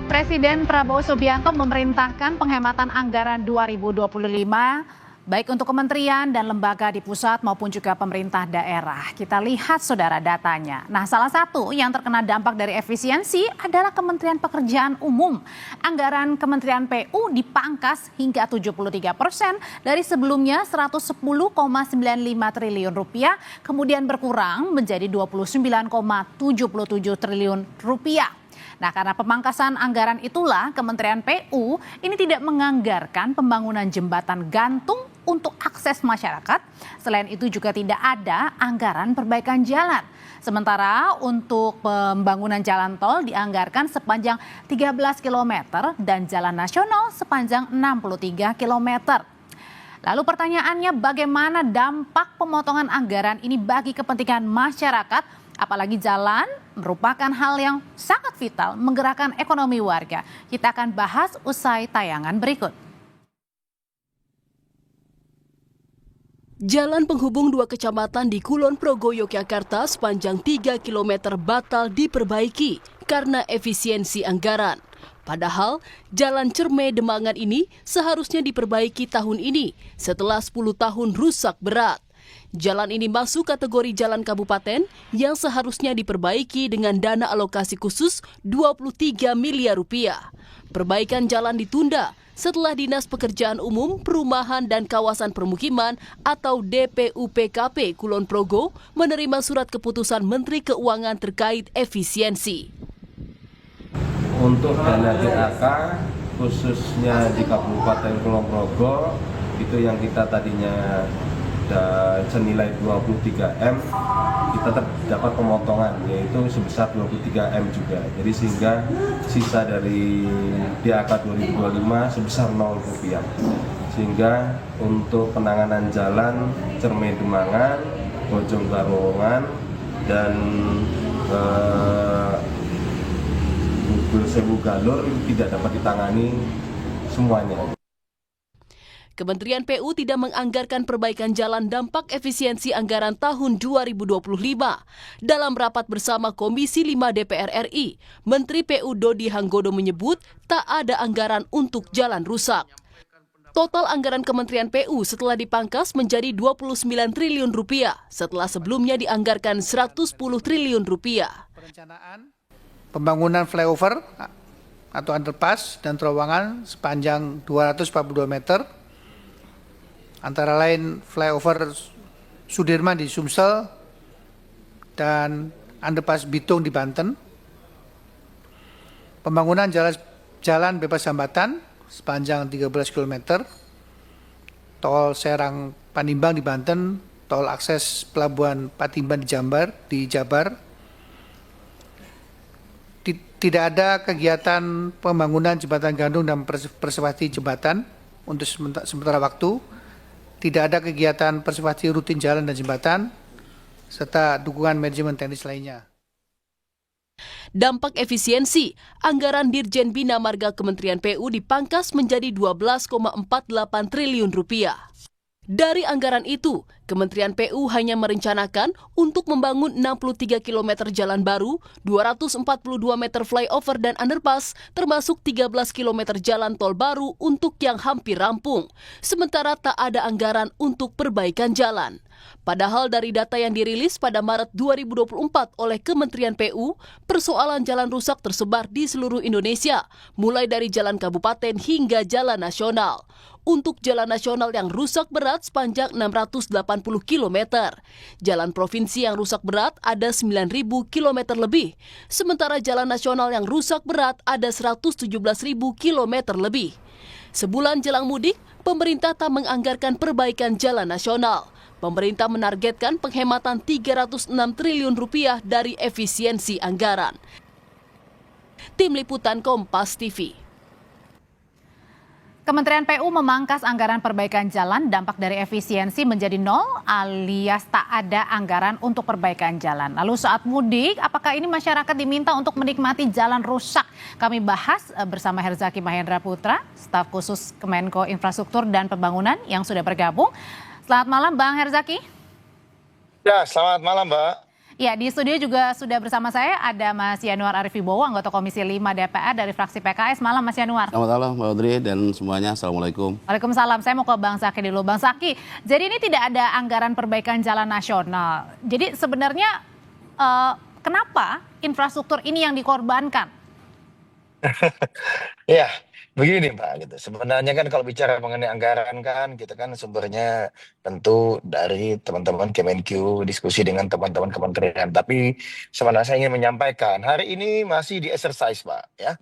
Presiden Prabowo Subianto memerintahkan penghematan anggaran 2025 baik untuk kementerian dan lembaga di pusat maupun juga pemerintah daerah. Kita lihat saudara datanya. Nah, salah satu yang terkena dampak dari efisiensi adalah Kementerian Pekerjaan Umum. Anggaran Kementerian PU dipangkas hingga 73% dari sebelumnya 110,95 triliun rupiah, kemudian berkurang menjadi 29,77 triliun rupiah. Nah, karena pemangkasan anggaran itulah Kementerian PU ini tidak menganggarkan pembangunan jembatan gantung untuk akses masyarakat. Selain itu juga tidak ada anggaran perbaikan jalan. Sementara untuk pembangunan jalan tol dianggarkan sepanjang 13 km dan jalan nasional sepanjang 63 km. Lalu pertanyaannya, bagaimana dampak pemotongan anggaran ini bagi kepentingan masyarakat? Apalagi jalan merupakan hal yang sangat vital menggerakkan ekonomi warga. Kita akan bahas usai tayangan berikut. Jalan penghubung dua kecamatan di Kulon Progo, Yogyakarta sepanjang 3 km batal diperbaiki karena efisiensi anggaran. Padahal Jalan Cerme Demangan ini seharusnya diperbaiki tahun ini setelah 10 tahun rusak berat. Jalan ini masuk kategori jalan kabupaten yang seharusnya diperbaiki dengan dana alokasi khusus 23 miliar rupiah. Perbaikan jalan ditunda setelah Dinas Pekerjaan Umum, Perumahan dan Kawasan Permukiman atau DPUPKP Kulon Progo menerima surat keputusan Menteri Keuangan terkait efisiensi. Untuk dana DAK khususnya di Kabupaten Kulon Progo itu yang kita tadinya senilai 23 M, kita terdapat pemotongan yaitu sebesar 23 M juga. Jadi sehingga sisa dari DAK 2025 sebesar 0 rupiah. Sehingga untuk penanganan jalan Cerme Demangan, Bojong Barowongan dan Bubul Sewu Galur tidak dapat ditangani semuanya. Kementerian PU tidak menganggarkan perbaikan jalan dampak efisiensi anggaran tahun 2025. Dalam rapat bersama Komisi 5 DPR RI, Menteri PU Dodi Hanggodo menyebut tak ada anggaran untuk jalan rusak. Total anggaran Kementerian PU setelah dipangkas menjadi 29 triliun rupiah setelah sebelumnya dianggarkan 110 triliun rupiah. Perencanaan pembangunan flyover atau underpass dan terowongan sepanjang 242 meter antara lain flyover Sudirman di Sumsel dan underpass Bitung di Banten. Pembangunan jalan bebas hambatan sepanjang 13 km, tol Serang Panimbang di Banten, tol akses Pelabuhan Patimban di Jabar. Tidak ada kegiatan pembangunan jembatan gantung dan preservasi jembatan untuk sementara waktu. Tidak ada kegiatan preservasi rutin jalan dan jembatan, serta dukungan manajemen teknis lainnya. Dampak efisiensi, anggaran Dirjen Bina Marga Kementerian PU dipangkas menjadi 12,48 triliun rupiah. Dari anggaran itu, Kementerian PU hanya merencanakan untuk membangun 63 km jalan baru, 242 meter flyover dan underpass, termasuk 13 km jalan tol baru untuk yang hampir rampung. Sementara tak ada anggaran untuk perbaikan jalan. Padahal dari data yang dirilis pada Maret 2024 oleh Kementerian PU, persoalan jalan rusak tersebar di seluruh Indonesia, mulai dari jalan kabupaten hingga jalan nasional. Untuk jalan nasional yang rusak berat sepanjang 680 km. Jalan provinsi yang rusak berat ada 9.000 km lebih. Sementara jalan nasional yang rusak berat ada 117.000 km lebih. Sebulan jelang mudik, pemerintah tak menganggarkan perbaikan jalan nasional. Pemerintah menargetkan penghematan 306 triliun rupiah dari efisiensi anggaran. Tim Liputan Kompas TV. Kementerian PU memangkas anggaran perbaikan jalan, dampak dari efisiensi menjadi nol alias tak ada anggaran untuk perbaikan jalan. Lalu saat mudik, apakah ini masyarakat diminta untuk menikmati jalan rusak? Kami bahas bersama Herzaki Mahendra Putra, staf khusus Kemenko Infrastruktur dan Pembangunan yang sudah bergabung. Selamat malam Bang Herzaki. Ya, selamat malam Mbak. Ya, di studio juga sudah bersama saya ada Mas Yanuar Arif Wibowo, anggota Komisi 5 DPR dari fraksi PKS. Malam Mas Yanuar. Selamat malam Mbak Audrey dan semuanya. Assalamualaikum. Waalaikumsalam. Saya mau ke Bang Zaki dulu. Bang Zaki, jadi ini tidak ada anggaran perbaikan jalan nasional. Jadi sebenarnya kenapa infrastruktur ini yang dikorbankan? Ya, begini Pak, gitu. Sebenarnya kan kalau bicara mengenai anggaran kan, kita kan sumbernya tentu dari teman-teman Kemenq, diskusi dengan teman-teman kementerian. Tapi sebenarnya saya ingin menyampaikan, hari ini masih di exercise Pak, ya.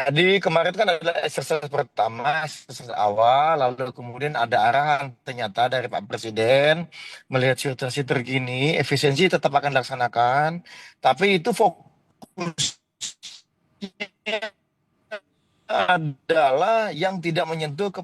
Jadi kemarin kan adalah exercise pertama, exercise awal, lalu kemudian ada arahan ternyata dari Pak Presiden melihat situasi terkini, efisiensi tetap akan dilaksanakan, tapi itu fokus adalah yang tidak menyentuh ke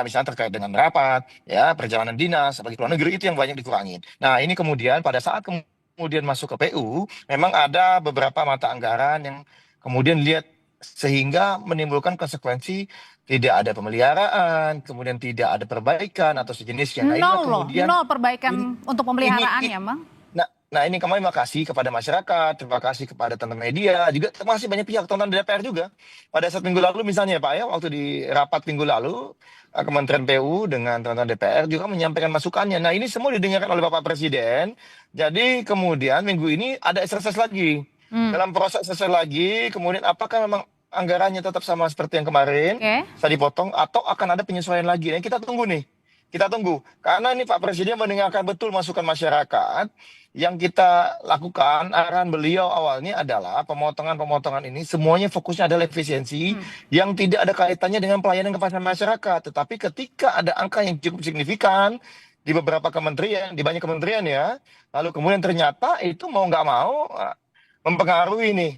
misalnya terkait dengan rapat, ya perjalanan dinas bagi luar negeri itu yang banyak dikurangin. Nah ini kemudian pada saat kemudian masuk ke PU, memang ada beberapa mata anggaran yang kemudian lihat sehingga menimbulkan konsekuensi tidak ada pemeliharaan, kemudian tidak ada perbaikan atau sejenisnya. Nah, inilah Nol loh, kemudian nol perbaikan untuk pemeliharaan ini- ya, Bang? Nah ini kami terima kasih kepada masyarakat, terima kasih kepada teman media, juga masih banyak pihak teman DPR juga. Pada saat minggu lalu misalnya Pak ya, waktu di rapat minggu lalu, Kementerian PU dengan teman-teman DPR juga menyampaikan masukannya. Nah ini semua didengarkan oleh Bapak Presiden, jadi kemudian minggu ini ada exercise lagi. Dalam proses exercise lagi, kemudian apakah memang anggarannya tetap sama seperti yang kemarin, saya dipotong, atau akan ada penyesuaian lagi. Nah kita tunggu nih. Kita tunggu, karena ini Pak Presiden mendengarkan betul masukan masyarakat. Yang kita lakukan, arahan beliau awalnya adalah pemotongan-pemotongan ini semuanya fokusnya adalah efisiensi yang tidak ada kaitannya dengan pelayanan kepada masyarakat. Tetapi ketika ada angka yang cukup signifikan di beberapa kementerian, di banyak kementerian ya, lalu kemudian ternyata itu mau nggak mau mempengaruhi nih,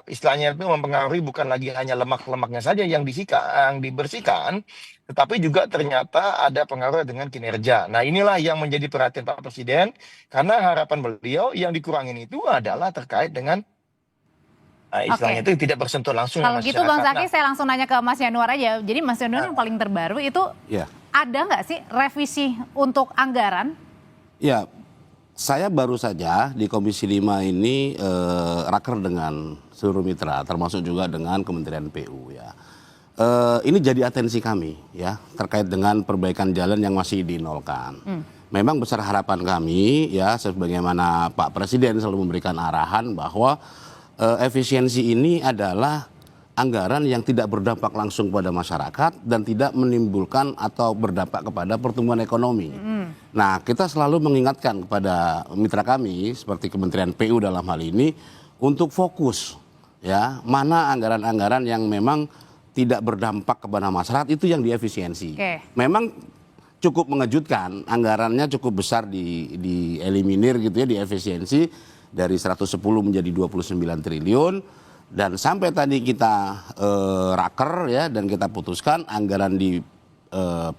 istilahnya itu mempengaruhi bukan lagi hanya lemak-lemaknya saja yang dibersihkan, tetapi juga ternyata ada pengaruh dengan kinerja. Nah inilah yang menjadi perhatian Pak Presiden, karena harapan beliau yang dikurangin itu adalah terkait dengan istilahnya itu tidak bersentuh langsung Kalau dengan gitu masyarakat. Bang Zaki, saya langsung nanya ke Mas Yanuar aja. Jadi Mas Yanuar yang paling terbaru itu Ya, ada nggak sih revisi untuk anggaran? ya, saya baru saja di Komisi 5 ini raker dengan seluruh mitra, termasuk juga dengan Kementerian PU ya. Ini jadi atensi kami ya terkait dengan perbaikan jalan yang masih dinolkan. Memang besar harapan kami ya, sebagaimana Pak Presiden selalu memberikan arahan bahwa efisiensi ini adalah anggaran yang tidak berdampak langsung pada masyarakat dan tidak menimbulkan atau berdampak kepada pertumbuhan ekonomi. Nah, kita selalu mengingatkan kepada mitra kami seperti Kementerian PU dalam hal ini untuk fokus ya, mana anggaran-anggaran yang memang tidak berdampak kepada masyarakat itu yang diefisiensi. Memang cukup mengejutkan, anggarannya cukup besar dieliminir gitu ya, diefisiensi dari 110 menjadi 29 triliun. Dan sampai tadi kita raker ya dan kita putuskan anggaran di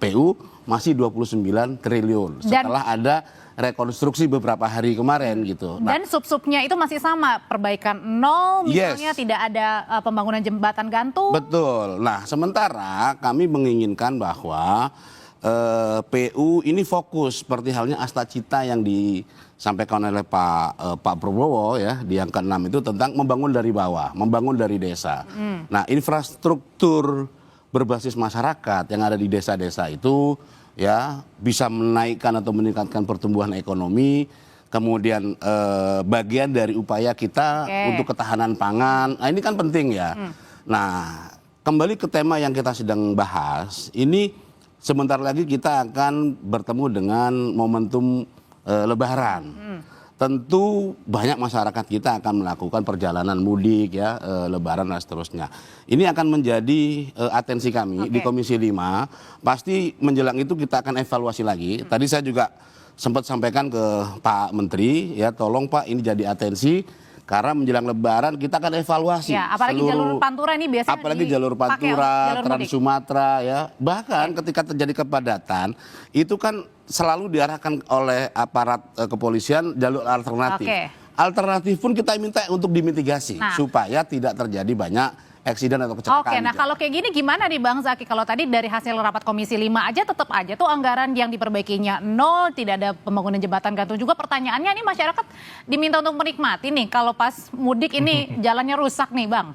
PU masih 29 triliun setelah ada rekonstruksi beberapa hari kemarin gitu. Dan sub-subnya itu masih sama, perbaikan nol misalnya, tidak ada pembangunan jembatan gantung. Betul. Nah sementara kami menginginkan bahwa PU ini fokus seperti halnya Asta Cita yang disampaikan oleh Pak Prabowo ya di yang ke-6 itu tentang membangun dari bawah, membangun dari desa. Nah infrastruktur berbasis masyarakat yang ada di desa-desa itu ya bisa menaikkan atau meningkatkan pertumbuhan ekonomi, kemudian bagian dari upaya kita untuk ketahanan pangan. Nah ini kan penting ya. Nah kembali ke tema yang kita sedang bahas, ini sebentar lagi kita akan bertemu dengan momentum Lebaran. Tentu banyak masyarakat kita akan melakukan perjalanan mudik ya, Lebaran dan seterusnya. Ini akan menjadi atensi kami di Komisi 5. Pasti menjelang itu kita akan evaluasi lagi. Tadi saya juga sempat sampaikan ke Pak Menteri ya, tolong Pak ini jadi atensi. Karena menjelang Lebaran kita akan evaluasi. Ya, apalagi jalur Pantura ini biasanya apalagi jalur Pantura, Trans Sumatera ya. Bahkan ketika terjadi kepadatan itu kan selalu diarahkan oleh aparat kepolisian jalur alternatif. Alternatif pun kita minta untuk dimitigasi supaya tidak terjadi banyak eksiden atau kecelakaan. Oke, nah kalau kayak gini gimana nih Bang Zaki? Kalau tadi dari hasil rapat Komisi 5 aja tetap aja tuh anggaran yang diperbaikinya nol, tidak ada pembangunan jembatan gantung juga. Pertanyaannya ini masyarakat diminta untuk menikmati nih kalau pas mudik ini jalannya rusak nih Bang.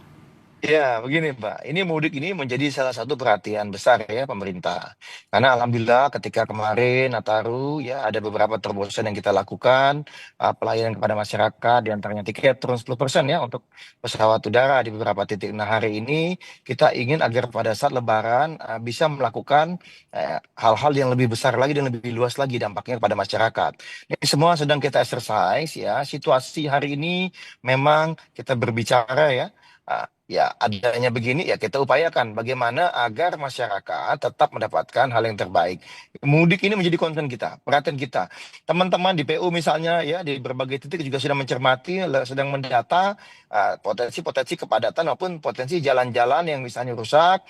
Ya, begini Mbak, ini mudik ini menjadi salah satu perhatian besar ya pemerintah. Karena alhamdulillah ketika kemarin Nataru ya ada beberapa terobosan yang kita lakukan, pelayanan kepada masyarakat, di antaranya tiket turun 10% ya untuk pesawat udara di beberapa titik. Nah hari ini kita ingin agar pada saat Lebaran bisa melakukan hal-hal yang lebih besar lagi dan lebih luas lagi dampaknya kepada masyarakat. Ini semua sedang kita exercise ya, situasi hari ini memang kita berbicara ya. Ya adanya begini ya kita upayakan bagaimana agar masyarakat tetap mendapatkan hal yang terbaik. Mudik ini menjadi concern kita, perhatian kita. Teman-teman di PU misalnya ya di berbagai titik juga sudah mencermati, sedang mendata potensi-potensi kepadatan maupun potensi jalan-jalan yang misalnya rusak,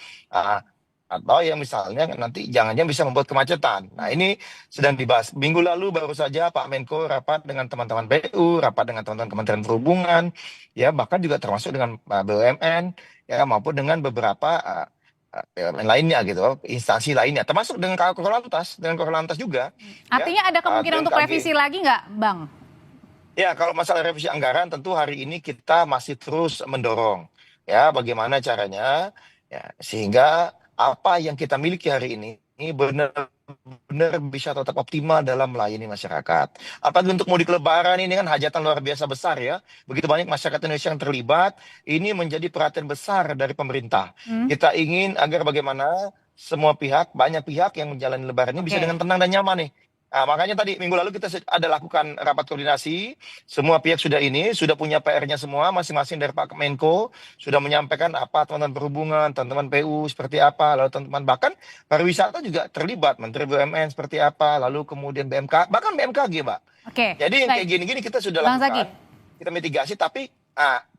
atau yang misalnya nanti jangan-jangan bisa membuat kemacetan. Nah ini sedang dibahas. Minggu lalu baru saja Pak Menko rapat dengan teman-teman PU, rapat dengan teman-teman Kementerian Perhubungan, ya bahkan juga termasuk dengan BUMN, ya maupun dengan beberapa BUMN lainnya gitu, instansi lainnya, termasuk dengan Korlantas juga. Artinya ya, ada kemungkinan untuk BMKG. revisi lagi nggak Bang? Ya, kalau masalah revisi anggaran tentu hari ini kita masih terus mendorong ya bagaimana caranya ya sehingga apa yang kita miliki hari ini benar-benar bisa tetap optimal dalam melayani masyarakat. Apalagi untuk mudik Lebaran ini kan hajatan luar biasa besar ya. Begitu banyak masyarakat Indonesia yang terlibat, ini menjadi perhatian besar dari pemerintah. Kita ingin agar bagaimana semua pihak, banyak pihak yang menjalani Lebaran ini bisa dengan tenang dan nyaman nih. Nah, makanya tadi minggu lalu kita ada lakukan rapat koordinasi, semua pihak sudah punya PR-nya semua, masing-masing dari Pak Menko sudah menyampaikan apa teman-teman perhubungan, teman-teman PU seperti apa, lalu teman-teman bahkan pariwisata juga terlibat, Menteri BUMN seperti apa, lalu kemudian BMK, bahkan BMKG, Mbak. Oke. Jadi yang kayak gini-gini kita sudah Bang lakukan, Zaki. kita mitigasi, tapi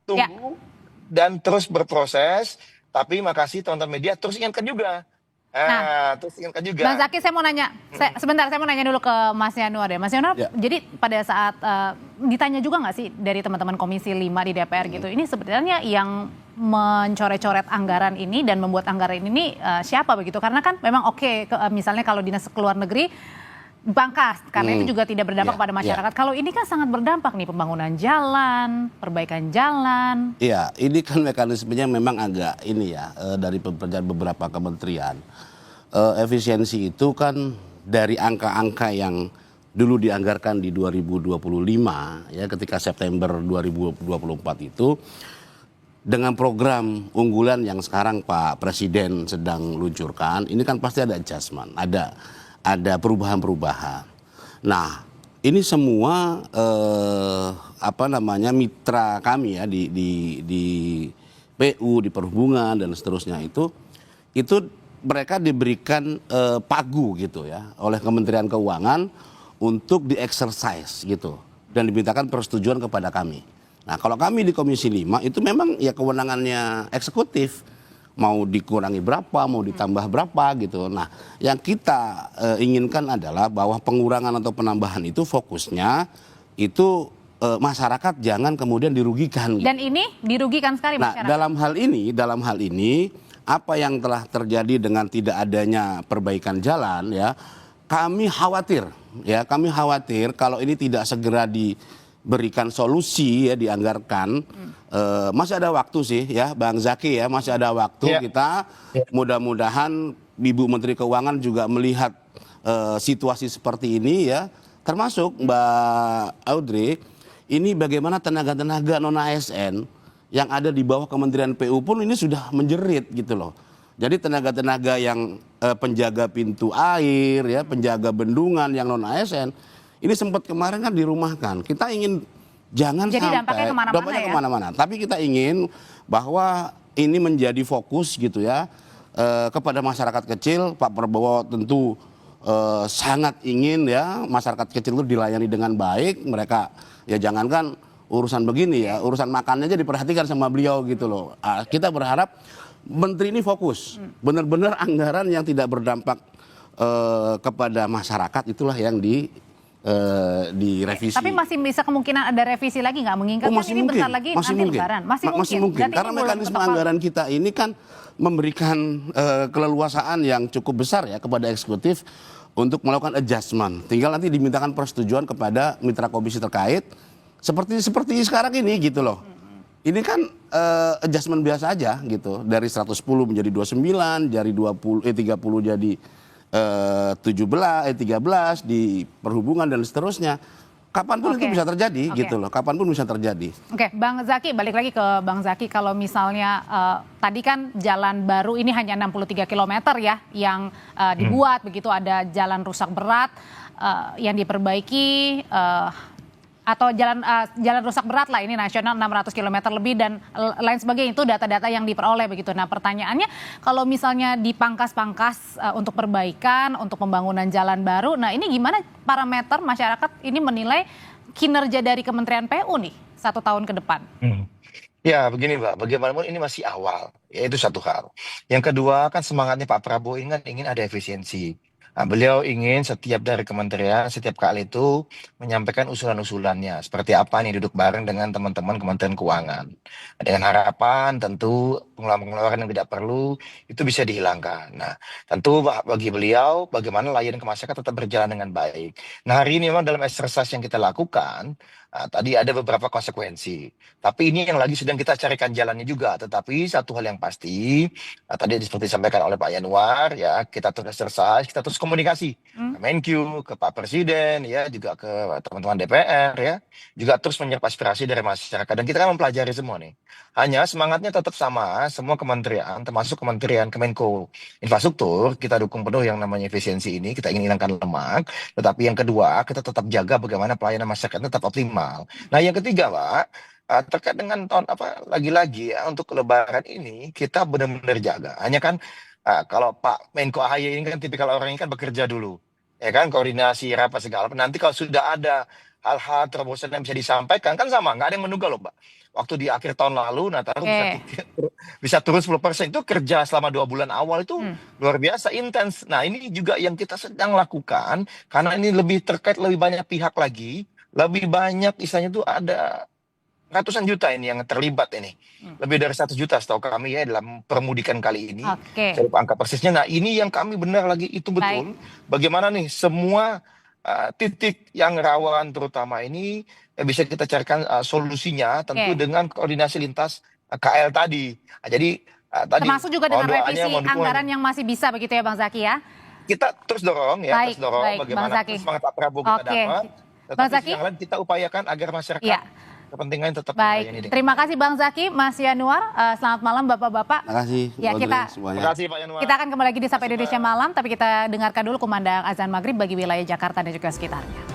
tunggu dan terus berproses. Tapi makasih teman-teman media, terus ingatkan juga. Terus ingatkan juga. Bang Zaki, saya mau nanya, sebentar saya mau nanya dulu ke Mas Yanuar ya. Mas Yanuar, jadi pada saat ditanya juga nggak sih dari teman-teman Komisi 5 di DPR gitu, ini sebenarnya yang mencoret-coret anggaran ini dan membuat anggaran ini siapa begitu? Karena kan memang misalnya kalau dinas keluar negeri pangkas, karena itu juga tidak berdampak pada masyarakat. Kalau ini kan sangat berdampak nih, pembangunan jalan, perbaikan jalan. Iya, ini kan mekanismenya memang agak ini ya, dari pekerjaan beberapa kementerian. Efisiensi itu kan dari angka-angka yang dulu dianggarkan di 2025 ya ketika September 2024 itu dengan program unggulan yang sekarang Pak Presiden sedang luncurkan, ini kan pasti ada adjustment, ada perubahan-perubahan. Nah, ini semua mitra kami ya di PU, di perhubungan dan seterusnya itu mereka diberikan pagu gitu ya oleh Kementerian Keuangan untuk di-exercise gitu dan dimintakan persetujuan kepada kami. Nah, kalau kami di Komisi 5 itu memang ya kewenangannya eksekutif. Mau dikurangi berapa, mau ditambah berapa gitu. Nah, yang kita inginkan adalah bahwa pengurangan atau penambahan itu fokusnya itu masyarakat jangan kemudian dirugikan. Gitu. Dan ini dirugikan sekali masyarakat. Nah, dalam hal ini apa yang telah terjadi dengan tidak adanya perbaikan jalan ya, kami khawatir kalau ini tidak segera diberikan solusi ya, dianggarkan. Masih ada waktu sih ya Bang Zaki ya, masih ada waktu kita mudah-mudahan Ibu Menteri Keuangan juga melihat situasi seperti ini ya, termasuk Mbak Audrey, ini bagaimana tenaga-tenaga non ASN yang ada di bawah Kementerian PU pun ini sudah menjerit gitu loh. Jadi tenaga-tenaga yang penjaga pintu air ya, penjaga bendungan yang non ASN ini sempat kemarin kan dirumahkan. Kita ingin jangan jadi sampai dampaknya kemana-mana. Tapi kita ingin bahwa ini menjadi fokus gitu ya kepada masyarakat kecil. Pak Prabowo tentu sangat ingin ya masyarakat kecil itu dilayani dengan baik. Mereka ya jangankan urusan begini ya, urusan makannya aja diperhatikan sama beliau gitu loh. Kita berharap menteri ini fokus, benar-benar anggaran yang tidak berdampak kepada masyarakat itulah yang direvisi. Tapi masih bisa kemungkinan ada revisi lagi nggak? Mengingat kan ini bentar lagi nanti Lebaran. Masih mungkin. Berarti Karena ini belum mekanisme tepat. anggaran kita ini kan memberikan keleluasaan yang cukup besar ya kepada eksekutif untuk melakukan adjustment. Tinggal nanti dimintakan persetujuan kepada mitra komisi terkait seperti sekarang ini gitu loh. Ini kan adjustment biasa aja gitu. Dari 110 menjadi 29, dari 30 jadi 13 di perhubungan dan seterusnya. Kapanpun itu bisa terjadi gitu loh. Kapanpun bisa terjadi. Oke, Bang Zaki, balik lagi ke Bang Zaki. Kalau misalnya tadi kan jalan baru ini hanya 63 km ya yang dibuat, begitu ada jalan rusak berat yang diperbaiki atau jalan rusak berat lah ini nasional 600 km lebih dan lain sebagainya, itu data-data yang diperoleh begitu. Nah pertanyaannya kalau misalnya dipangkas-pangkas untuk perbaikan, untuk pembangunan jalan baru, nah ini gimana parameter masyarakat ini menilai kinerja dari Kementerian PU nih 1 tahun ke depan? Ya begini Mbak, bagaimanapun ini masih awal, ya itu satu hal. Yang kedua kan semangatnya Pak Prabowo ini kan ingin ada efisiensi. Nah, beliau ingin setiap dari kementerian, setiap kali itu menyampaikan usulan-usulannya. Seperti apa nih duduk bareng dengan teman-teman Kementerian Keuangan. Dengan harapan tentu pengeluaran-pengeluaran yang tidak perlu itu bisa dihilangkan. Nah, tentu bagi beliau bagaimana layanan ke masyarakat tetap berjalan dengan baik. Nah, hari ini memang dalam exercise yang kita lakukan, tadi ada beberapa konsekuensi. Tapi ini yang lagi sedang kita carikan jalannya juga. Tetapi satu hal yang pasti, tadi seperti disampaikan oleh Pak Yanuar, ya kita terus exercise, kita terus komunikasi ke Menkyu, ke Pak Presiden, ya juga ke teman-teman DPR, ya juga terus menyerap aspirasi dari masyarakat. Dan kita kan mempelajari semua nih. Hanya semangatnya tetap sama, semua kementerian, termasuk Kementerian Kemenko Infrastruktur, kita dukung penuh yang namanya efisiensi ini, kita ingin hilangkan lemak. Tetapi yang kedua, kita tetap jaga bagaimana pelayanan masyarakat tetap optimal. Nah yang ketiga Pak, terkait dengan lagi-lagi ya untuk Lebaran ini kita benar-benar jaga. Hanya kan kalau Pak Menko AHY ini kan tipikal orang ini kan bekerja dulu, ya kan koordinasi rapat segala. Nanti kalau sudah ada hal-hal terobosan yang bisa disampaikan kan sama, nggak ada yang menduga loh Mbak. Waktu di akhir tahun lalu Nataru bisa turun 10%, itu kerja selama 2 bulan awal itu luar biasa intens. Nah ini juga yang kita sedang lakukan karena ini lebih terkait lebih banyak pihak lagi, lebih banyak istilahnya itu ada ratusan juta ini yang terlibat ini. Lebih dari 100 juta setahu kami ya dalam permudikan kali ini. Saya lupa angka persisnya. Nah ini yang kami benar lagi itu betul. Bagaimana nih semua titik yang rawan terutama ini bisa kita carikan solusinya tentu dengan koordinasi lintas KL tadi. Jadi tadi termasuk juga dengan revisi anggaran yang masih bisa begitu ya Bang Zaki ya? Kita terus dorong ya, terus dorong bagaimana semangat Pak Prabowo kita dapat. Tetapi yang lain kita upayakan agar masyarakat kepentingan tetap baik. Terima kasih Bang Zaki, Mas Yanuar. Selamat malam Bapak-bapak. Terima kasih. Ya Terima kasih Pak Yanuar. Kita akan kembali lagi di Sapa Indonesia Malam, tapi kita dengarkan dulu kumandang azan maghrib bagi wilayah Jakarta dan juga sekitarnya.